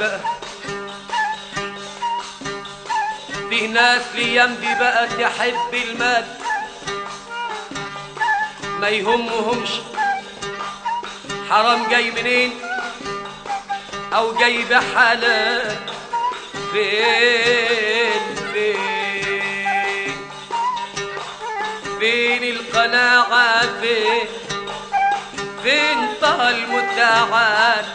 بقى في ناس الايام دي بقى تحب المال ما يهمهمش حرام جاي منين او جاي بحلال فين القناعة فين طه المتعال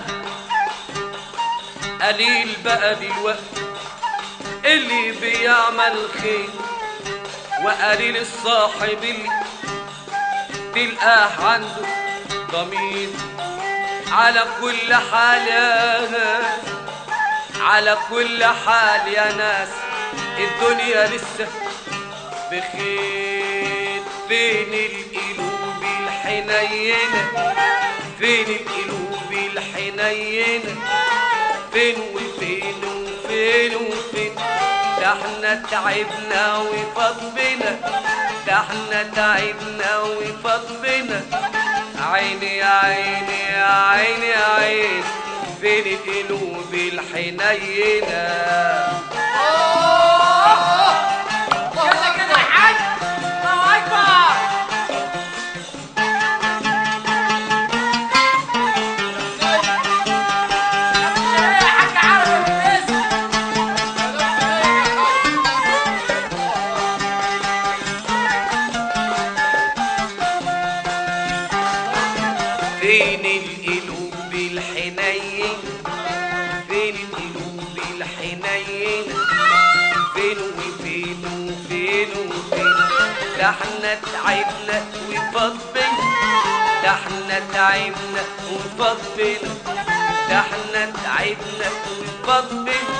قليل بقى دلوقتي اللي بيعمل خير وقليل الصاحب اللي تلقاه عنده ضمير على كل حال يا ناس على كل حال يا ناس الدنيا لسه بخير فين القلوب الحنينة فين القلوب الحنينة فين وفين وفين وفين ده احنا تعبنا وفاض بنا ده احنا تعبنا وفاض بنا عيني يا عيني يا عيني يا عيني فين القلوب الحنينة كده كده يا حاج الله اكبر يا حاج عربي بالاسم فين القلوب الحنين فين القلوب الحنين فين وفين وفين وفين ده احنا تعبنا وفاض بنا ده احنا تعبنا وفاض بنا ده احنا تعبنا وفاض بنا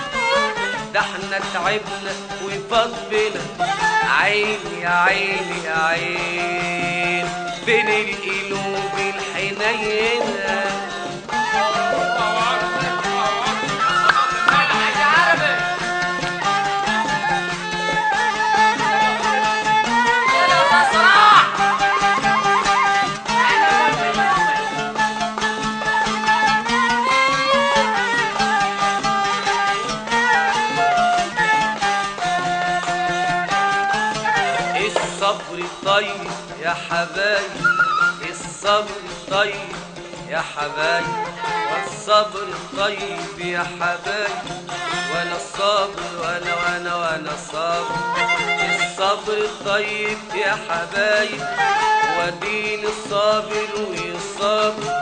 ده احنا تعبنا وفاض بنا عين يا عين يا عين فين القلوب الحنينة حاج عربي يلا يا صلاح الصبر طيب يا حبايب الصبر طيب يا حبايب والصبر طيب يا حبايب وانا الصابر وانا الصابر الصبر طيب يا حبايب ودين الصابر والصبر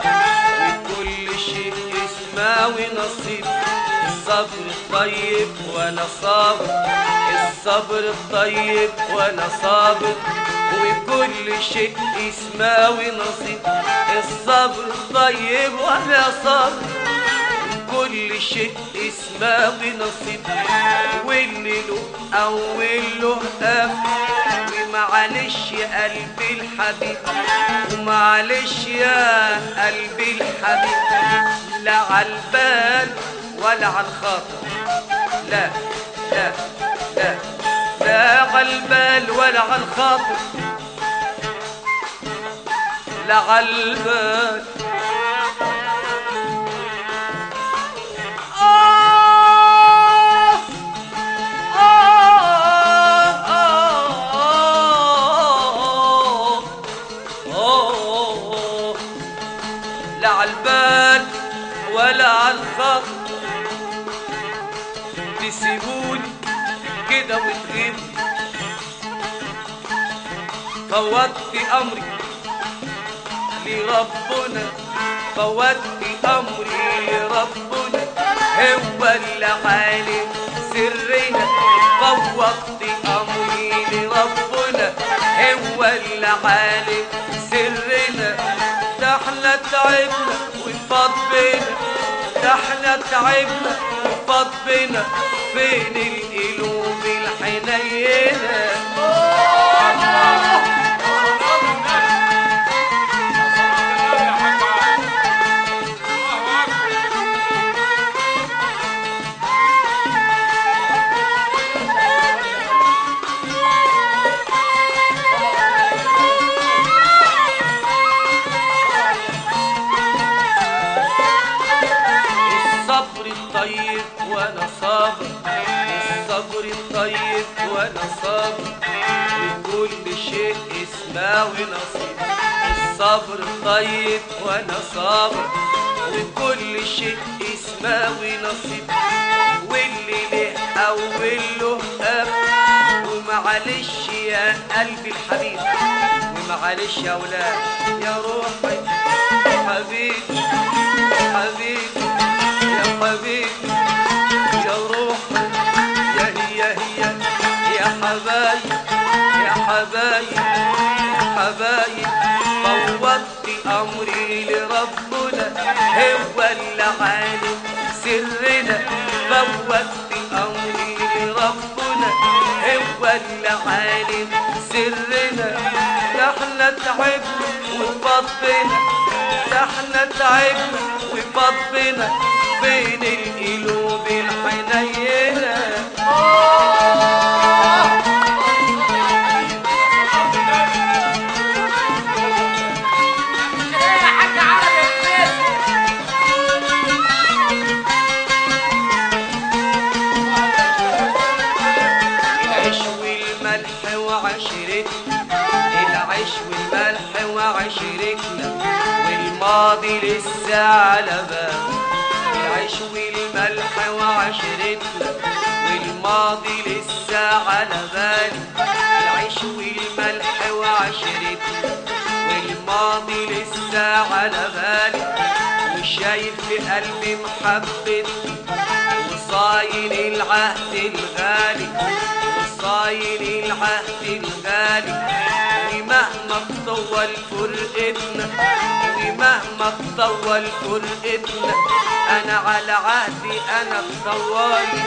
وكل شيء اسماوي نصيب الصبر طيب وانا صابر الصبر الطيب وانا صابر وكل شيء يسماوي نصيب الصبر طيب وانا صابر كل شيء يسماوي نصيب واللي له اول له اخر ومعلش يا قلبي الحبيب ومعلش يا قلبي الحبيب لا عالبال ولا عالخاطر لا لا لا لا عالبال ولا عالخاطر لا عالبال لا عالبال ولا عالخاطر تسيبوني كده وتغيبوا فوضت امري لربنا فوضت امري لربنا هو اللي عالم سرنا فوضت امري لربنا هو اللي عالم سرنا ده احنا تعبنا وفاض بنا ده احنا تعبنا وفاض بنا فين القلوب الحنينة الصبر الطيب وانا صابر، الصبر الطيب وانا صابر، وكل شيء اسمه ونصيب. الصبر الطيب وانا صابر، وكل شيء اسمه ونصيب. واللي له اول له اخر، ومعلش يا قلبي الحبيب، ومعلش يا ولاد يا روحي حبيبي حبيبي يا حبيبي يا روحي يا هي يا حبايب يا حبايب يا حبايب. فوضت امري لربنا هو اللي عالم سرنا، فوضت امري لربنا هو اللي عالم سرنا. ده احنا تعبنا وفضنا، ده احنا تعبنا وفضنا بين القلوب الحنينة. العيش والملح وعشرتنا، العيش والملح وعشرتنا، والماضي لسه على بالي. العيش والملح وعشرتنا، والماضي لسه على بالي. العيش والملح وعشرتنا، والماضي لسه على بالي. وشايف في قلبي محبتي، وصاين العهد الغالي، وصاين العهد الغالي. ومهما تطول فرقتنا، ومهما تطول فرقتنا، انا على عهدي انا بطوالي.